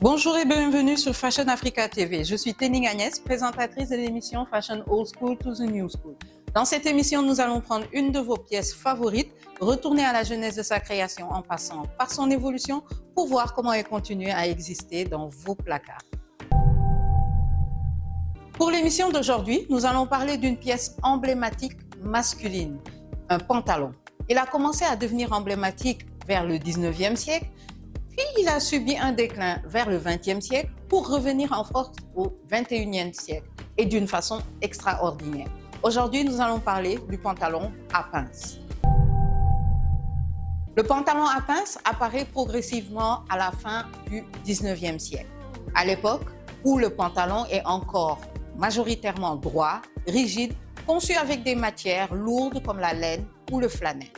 Bonjour et bienvenue sur Fashion Africa TV. Je suis Tening Agnès, présentatrice de l'émission Fashion Old School to the New School. Dans cette émission, nous allons prendre une de vos pièces favorites, retourner à la genèse de sa création en passant par son évolution pour voir comment elle continue à exister dans vos placards. Pour l'émission d'aujourd'hui, nous allons parler d'une pièce emblématique masculine, un pantalon. Il a commencé à devenir emblématique vers le 19e siècle, puis il a subi un déclin vers le 20e siècle pour revenir en force au 21e siècle et d'une façon extraordinaire. Aujourd'hui, nous allons parler du pantalon à pince. Le pantalon à pince apparaît progressivement à la fin du 19e siècle, à l'époque où le pantalon est encore majoritairement droit, rigide, conçu avec des matières lourdes comme la laine ou le flanelle.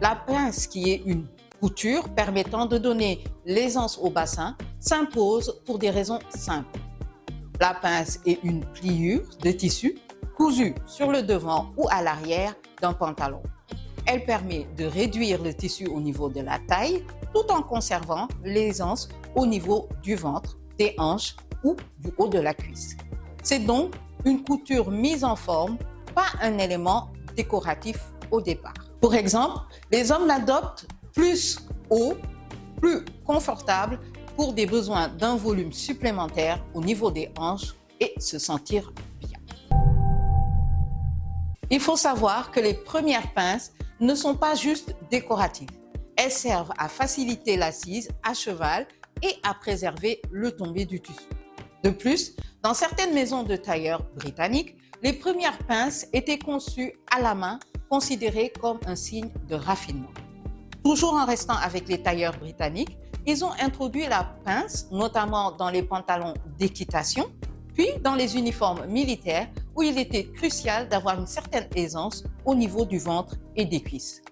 La pince, qui est une couture permettant de donner l'aisance au bassin, s'impose pour des raisons simples. La pince est une pliure de tissu cousue sur le devant ou à l'arrière d'un pantalon. Elle permet de réduire le tissu au niveau de la taille tout en conservant l'aisance au niveau du ventre, des hanches ou du haut de la cuisse. C'est donc une couture mise en forme, pas un élément décoratif au départ. Pour exemple, les hommes l'adoptent plus haut, plus confortable pour des besoins d'un volume supplémentaire au niveau des hanches et se sentir bien. Il faut savoir que les premières pinces ne sont pas juste décoratives. Elles servent à faciliter l'assise à cheval et à préserver le tombé du tissu. De plus, dans certaines maisons de tailleurs britanniques, les premières pinces étaient conçues à la main, considérées comme un signe de raffinement. Toujours en restant avec les tailleurs britanniques, ils ont introduit la pince, notamment dans les pantalons d'équitation, puis dans les uniformes militaires où il était crucial d'avoir une certaine aisance au niveau du ventre et des cuisses.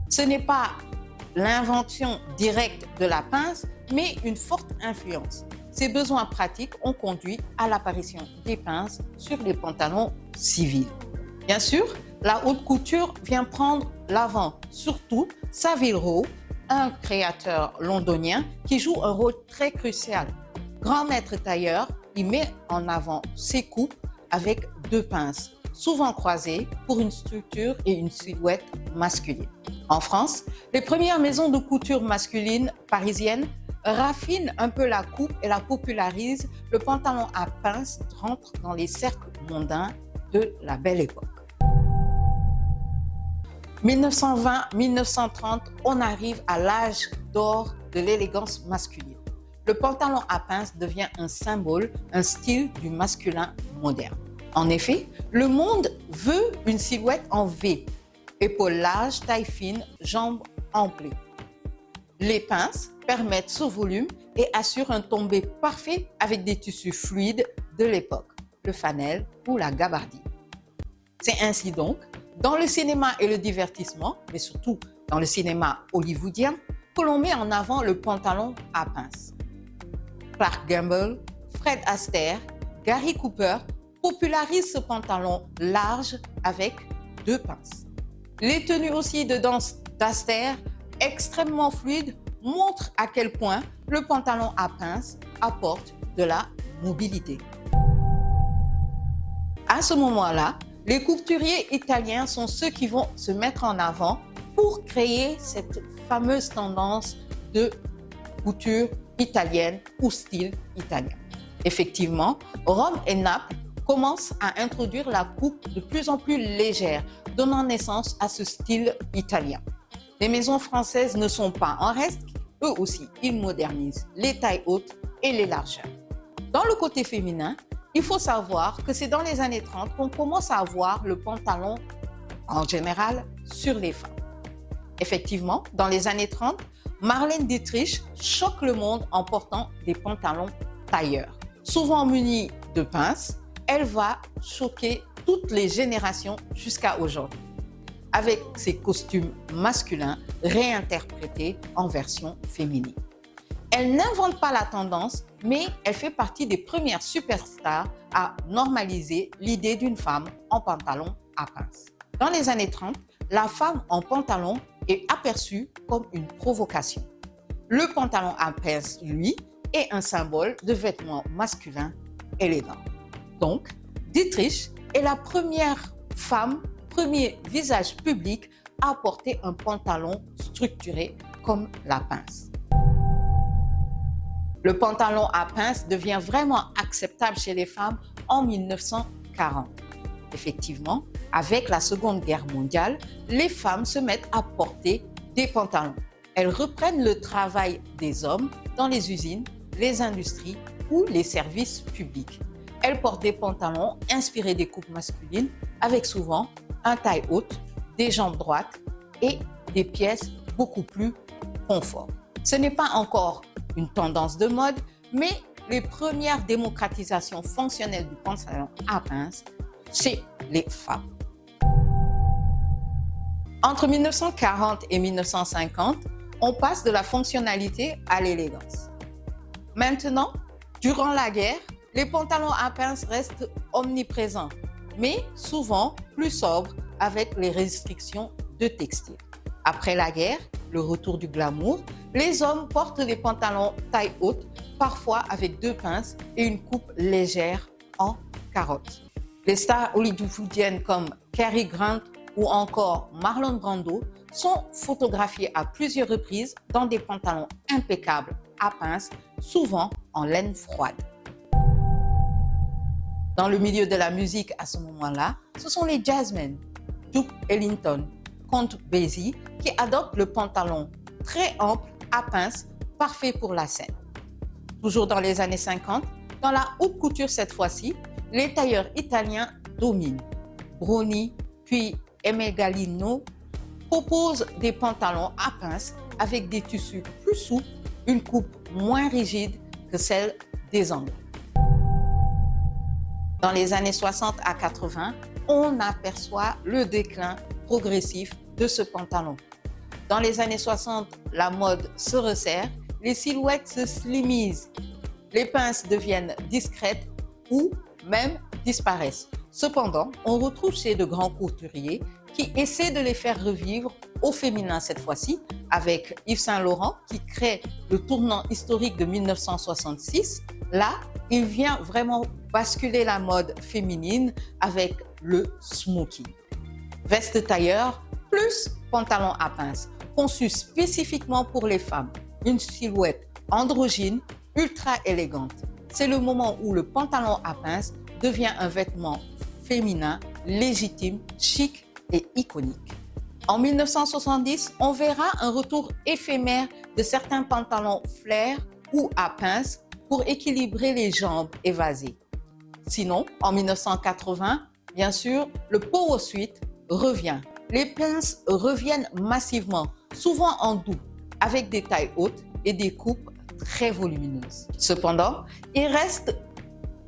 Ce n'est pas l'invention directe de la pince, mais une forte influence. Ces besoins pratiques ont conduit à l'apparition des pinces sur les pantalons civils. Bien sûr, la haute couture vient prendre l'avant, surtout Savile Row, un créateur londonien qui joue un rôle très crucial. Grand maître tailleur, il met en avant ses coupes avec deux pinces, souvent croisées pour une structure et une silhouette masculine. En France, les premières maisons de couture masculine parisiennes raffinent un peu la coupe et la popularisent. Le pantalon à pince rentre dans les cercles mondains de la belle époque. 1920-1930, on arrive à l'âge d'or de l'élégance masculine. Le pantalon à pince devient un symbole, un style du masculin moderne. En effet, le monde veut une silhouette en V, épaules larges, taille fine, jambes amplées. Les pinces permettent ce volume et assurent un tombé parfait avec des tissus fluides de l'époque, le flanelle ou la gabardine. C'est ainsi donc dans le cinéma et le divertissement, mais surtout dans le cinéma hollywoodien, que l'on met en avant le pantalon à pince. Clark Gable, Fred Astaire, Gary Cooper popularisent ce pantalon large avec deux pinces. Les tenues aussi de danse d'Astaire, extrêmement fluides, montrent à quel point le pantalon à pince apporte de la mobilité. À ce moment-là, les couturiers italiens sont ceux qui vont se mettre en avant pour créer cette fameuse tendance de couture italienne ou style italien. Effectivement, Rome et Naples commencent à introduire la coupe de plus en plus légère, donnant naissance à ce style italien. Les maisons françaises ne sont pas en reste, eux aussi, ils modernisent les tailles hautes et les largeurs. Dans le côté féminin, il faut savoir que c'est dans les années 30 qu'on commence à voir le pantalon, en général, sur les femmes. Effectivement, dans les années 30, Marlène Dietrich choque le monde en portant des pantalons tailleurs. Souvent munis de pinces, elle va choquer toutes les générations jusqu'à aujourd'hui, avec ses costumes masculins réinterprétés en version féminine. Elle n'invente pas la tendance, mais elle fait partie des premières superstars à normaliser l'idée d'une femme en pantalon à pince. Dans les années 30, la femme en pantalon est aperçue comme une provocation. Le pantalon à pince, lui, est un symbole de vêtements masculins élégants. Donc, Dietrich est la première femme, premier visage public à porter un pantalon structuré comme la pince. Le pantalon à pince devient vraiment acceptable chez les femmes en 1940. Effectivement, avec la Seconde Guerre mondiale, les femmes se mettent à porter des pantalons. Elles reprennent le travail des hommes dans les usines, les industries ou les services publics. Elles portent des pantalons inspirés des coupes masculines avec souvent un taille haute, des jambes droites et des pièces beaucoup plus confort. Ce n'est pas encore une tendance de mode, mais les premières démocratisations fonctionnelles du pantalon à pince chez les femmes. Entre 1940 et 1950, on passe de la fonctionnalité à l'élégance. Maintenant, durant la guerre, les pantalons à pince restent omniprésents, mais souvent plus sobres avec les restrictions de textile. Après la guerre, le retour du glamour, les hommes portent des pantalons taille haute, parfois avec 2 pinces et une coupe légère en carotte. Les stars hollywoodiennes comme Cary Grant ou encore Marlon Brando sont photographiées à plusieurs reprises dans des pantalons impeccables à pince, souvent en laine froide. Dans le milieu de la musique à ce moment-là, ce sont les jazzmen, Duke Ellington, Count Basie, qui adoptent le pantalon très ample à pince, parfait pour la scène. Toujours dans les années 50, dans la haute couture cette fois-ci, les tailleurs italiens dominent. Bruni puis Emegalino proposent des pantalons à pince avec des tissus plus souples, une coupe moins rigide que celle des Anglais. Dans les années 60 à 80, on aperçoit le déclin progressif de ce pantalon. Dans les années 60, la mode se resserre, les silhouettes se slimisent, les pinces deviennent discrètes ou même disparaissent. Cependant, on retrouve chez de grands couturiers qui essaient de les faire revivre au féminin cette fois-ci, avec Yves Saint Laurent qui crée le tournant historique de 1966. Là, il vient vraiment basculer la mode féminine avec le smoking. Veste tailleur plus pantalon à pince, conçu spécifiquement pour les femmes. Une silhouette androgyne, ultra élégante. C'est le moment où le pantalon à pince devient un vêtement féminin, légitime, chic et iconique. En 1970, on verra un retour éphémère de certains pantalons flair ou à pince pour équilibrer les jambes évasées. Sinon, en 1980, bien sûr, le power suit revient. Les pinces reviennent massivement, souvent en doux, avec des tailles hautes et des coupes très volumineuses. Cependant, il reste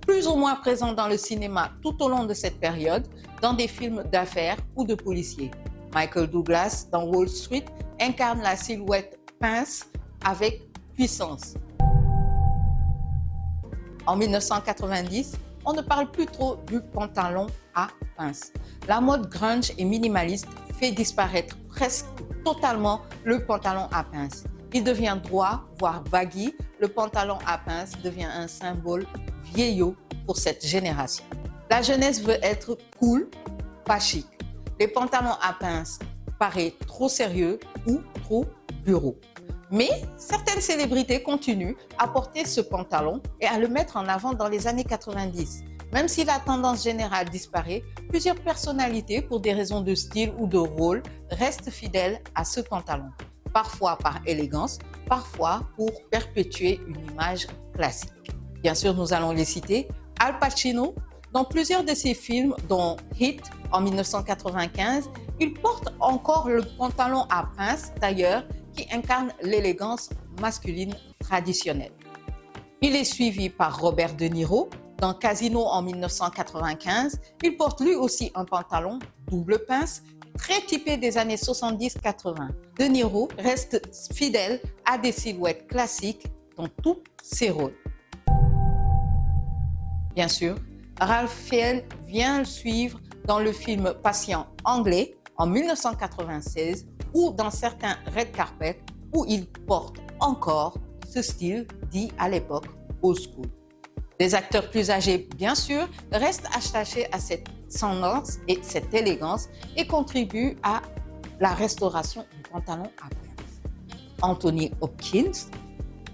plus ou moins présent dans le cinéma tout au long de cette période, dans des films d'affaires ou de policiers. Michael Douglas, dans Wall Street, incarne la silhouette pince avec puissance. En 1990, on ne parle plus trop du pantalon à pince. La mode grunge et minimaliste fait disparaître presque totalement le pantalon à pince. Il devient droit, voire baggy. Le pantalon à pince devient un symbole vieillot pour cette génération. La jeunesse veut être cool, pas chic. Les pantalons à pince paraissent trop sérieux ou trop bureau. Mais certaines célébrités continuent à porter ce pantalon et à le mettre en avant dans les années 90. Même si la tendance générale disparaît, plusieurs personnalités, pour des raisons de style ou de rôle, restent fidèles à ce pantalon. Parfois par élégance, parfois pour perpétuer une image classique. Bien sûr, nous allons les citer. Al Pacino, dans plusieurs de ses films, dont Hit en 1995, il porte encore le pantalon à pince tailleur qui incarne l'élégance masculine traditionnelle. Il est suivi par Robert De Niro. Dans Casino en 1995, il porte lui aussi un pantalon double pince, très typé des années 70-80. De Niro reste fidèle à des silhouettes classiques dans tous ses rôles. Bien sûr, Ralph Fiennes vient le suivre dans le film Patient anglais en 1996 ou dans certains red carpet où il porte encore ce style dit à l'époque old school. Les acteurs plus âgés, bien sûr, restent attachés à cette tendance et cette élégance et contribuent à la restauration du pantalon à pince. Anthony Hopkins,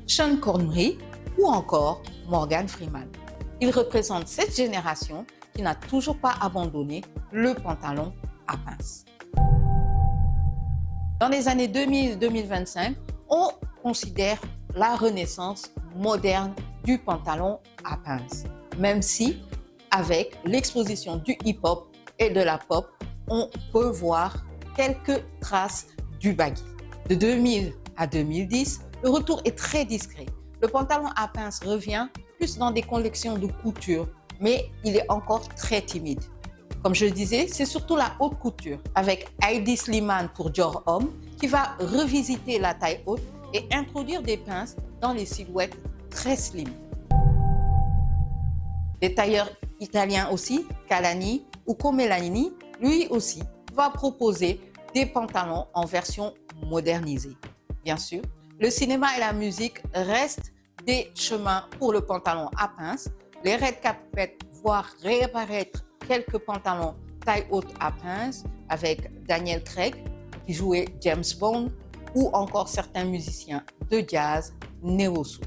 Sean Connery ou encore Morgan Freeman. Ils représentent cette génération qui n'a toujours pas abandonné le pantalon à pince. Dans les années 2000-2025, on considère la renaissance moderne du pantalon à pince, même si avec l'exposition du hip-hop et de la pop, on peut voir quelques traces du baggy. De 2000 à 2010, le retour est très discret. Le pantalon à pince revient plus dans des collections de couture, mais il est encore très timide. Comme je le disais, c'est surtout la haute couture, avec Heidi Slimane pour Dior Homme, qui va revisiter la taille haute et introduire des pinces dans les silhouettes très slim. Les tailleurs italiens aussi, Calani ou Comelani, lui aussi, va proposer des pantalons en version modernisée. Bien sûr, le cinéma et la musique restent des chemins pour le pantalon à pince. Les red carpet voient réapparaître quelques pantalons taille haute à pince avec Daniel Craig qui jouait James Bond ou encore certains musiciens de jazz néo-soul.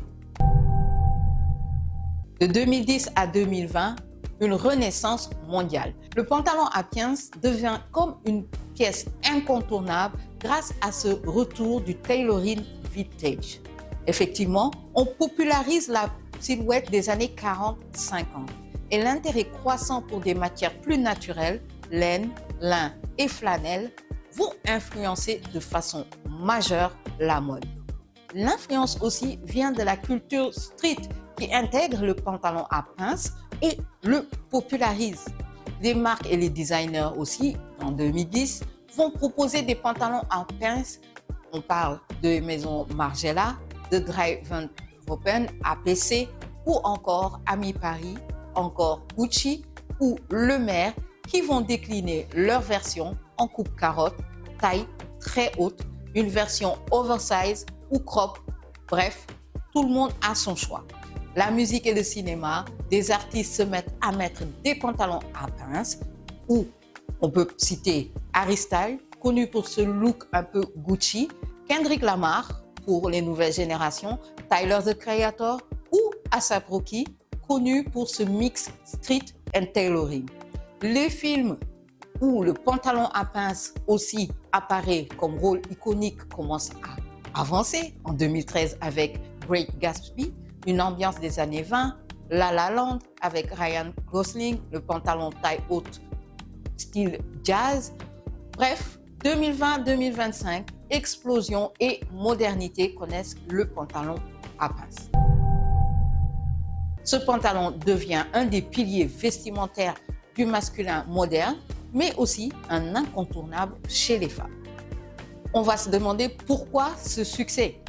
De 2010 à 2020, une renaissance mondiale. Le pantalon à pince devient comme une pièce incontournable grâce à ce retour du tailoring vintage. Effectivement, on popularise la silhouette des années 40-50 et l'intérêt croissant pour des matières plus naturelles, laine, lin et flanelle, vont influencer de façon majeure la mode. L'influence aussi vient de la culture street qui intègre le pantalon à pince et le popularise. Les marques et les designers aussi, en 2010, vont proposer des pantalons à pince. On parle de maisons Margiela, de Drijvenhoven, APC ou encore Ami Paris, encore Gucci ou Le Maire qui vont décliner leur version en coupe carotte, taille très haute, une version oversize ou crop. Bref, tout le monde a son choix. La musique et le cinéma, des artistes se mettent à mettre des pantalons à pince ou on peut citer Harry Styles, connu pour ce look un peu Gucci, Kendrick Lamar pour les nouvelles générations, Tyler the Creator ou A$AP Rocky, connu pour ce mix street and tailoring. Les films où le pantalon à pince aussi apparaît comme rôle iconique commencent à avancer. En 2013 avec Great Gatsby, une ambiance des années 20, La La Land avec Ryan Gosling, le pantalon taille haute style jazz. Bref, 2020-2025, explosion et modernité connaissent le pantalon à pince. Ce pantalon devient un des piliers vestimentaires du masculin moderne, mais aussi un incontournable chez les femmes. On va se demander pourquoi ce succès.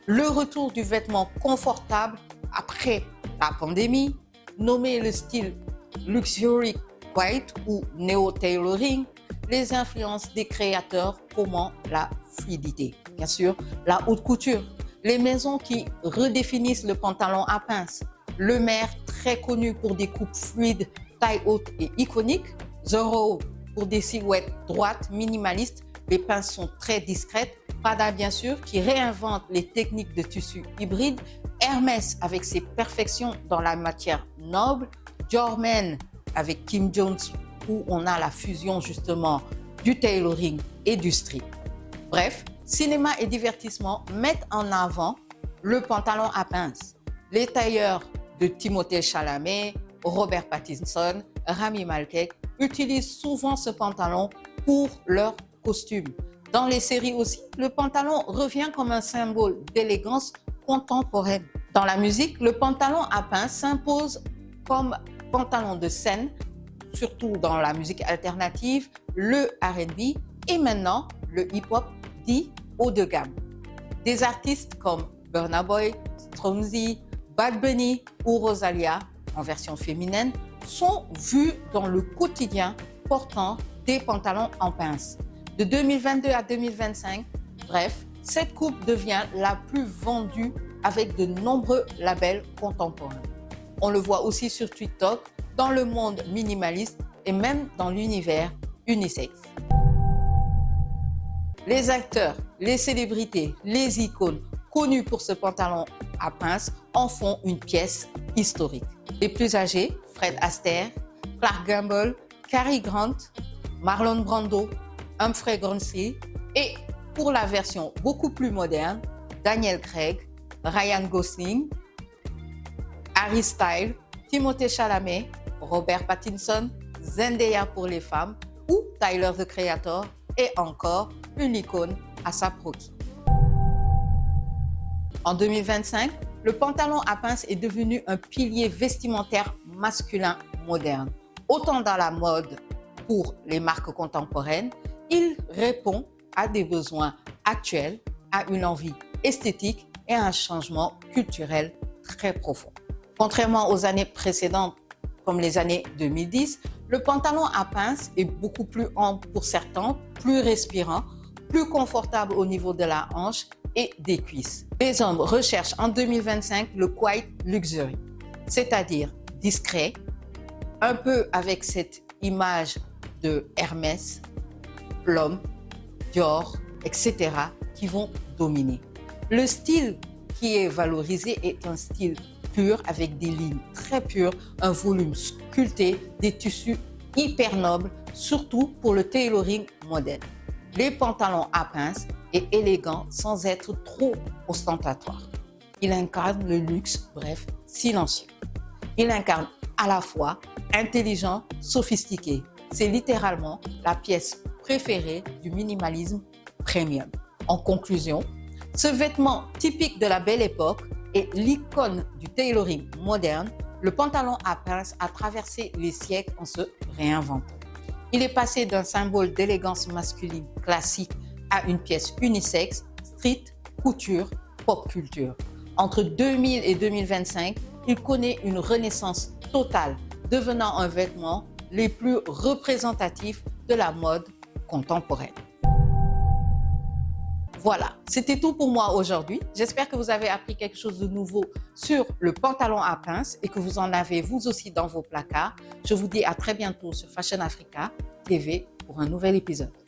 Le retour du vêtement confortable après la pandémie, nommé le style luxury white ou néo-tailoring, les influences des créateurs comment la fluidité. Bien sûr, la haute couture, les maisons qui redéfinissent le pantalon à pince, Le Maire très connu pour des coupes fluides, taille haute et iconiques, Zorro pour des silhouettes droites, minimalistes, les pinces sont très discrètes, Prada bien sûr qui réinvente les techniques de tissu hybride, Hermès avec ses perfections dans la matière noble, Dior Men avec Kim Jones où on a la fusion justement du tailoring et du street. Bref, cinéma et divertissement mettent en avant le pantalon à pince. Les tailleurs de Timothée Chalamet, Robert Pattinson, Rami Malek utilisent souvent ce pantalon pour leurs costumes. Dans les séries aussi, le pantalon revient comme un symbole d'élégance contemporaine. Dans la musique, le pantalon à pince s'impose comme pantalon de scène, surtout dans la musique alternative, le R&B et maintenant le hip-hop dit haut de gamme. Des artistes comme Burna Boy, Stormzy, Bad Bunny ou Rosalia, en version féminine, sont vus dans le quotidien portant des pantalons en pince. De 2022 à 2025, bref, cette coupe devient la plus vendue avec de nombreux labels contemporains. On le voit aussi sur TikTok, dans le monde minimaliste et même dans l'univers unisexe. Les acteurs, les célébrités, les icônes connus pour ce pantalon à pince en font une pièce historique. Les plus âgés, Fred Astaire, Clark Gable, Cary Grant, Marlon Brando, Humphrey Grimsley et pour la version beaucoup plus moderne, Daniel Craig, Ryan Gosling, Harry Styles, Timothée Chalamet, Robert Pattinson, Zendaya pour les femmes ou Tyler the Creator et encore une icône ASAP Rocky. En 2025, le pantalon à pince est devenu un pilier vestimentaire masculin moderne. Autant dans la mode pour les marques contemporaines, il répond à des besoins actuels, à une envie esthétique et à un changement culturel très profond. Contrairement aux années précédentes, comme les années 2010, le pantalon à pince est beaucoup plus ample pour certains, plus respirant, plus confortable au niveau de la hanche et des cuisses. Les hommes recherchent en 2025 le quiet luxury, c'est-à-dire discret, un peu avec cette image de Hermès, L'Homme, Dior, etc. qui vont dominer. Le style qui est valorisé est un style pur avec des lignes très pures, un volume sculpté, des tissus hyper nobles, surtout pour le tailoring moderne. Les pantalons à pince est élégant sans être trop ostentatoire. Il incarne le luxe, bref, silencieux. Il incarne à la fois intelligent, sophistiqué. C'est littéralement la pièce préférée du minimalisme premium. En conclusion, ce vêtement typique de la belle époque est l'icône du tailoring moderne. Le pantalon à pince a traversé les siècles en se réinventant. Il est passé d'un symbole d'élégance masculine classique à une pièce unisexe, street, couture, pop culture. Entre 2000 et 2025, il connaît une renaissance totale, devenant un vêtement les plus représentatifs de la mode contemporaine. Voilà, c'était tout pour moi aujourd'hui. J'espère que vous avez appris quelque chose de nouveau sur le pantalon à pince et que vous en avez vous aussi dans vos placards. Je vous dis à très bientôt sur Fashion Africa TV pour un nouvel épisode.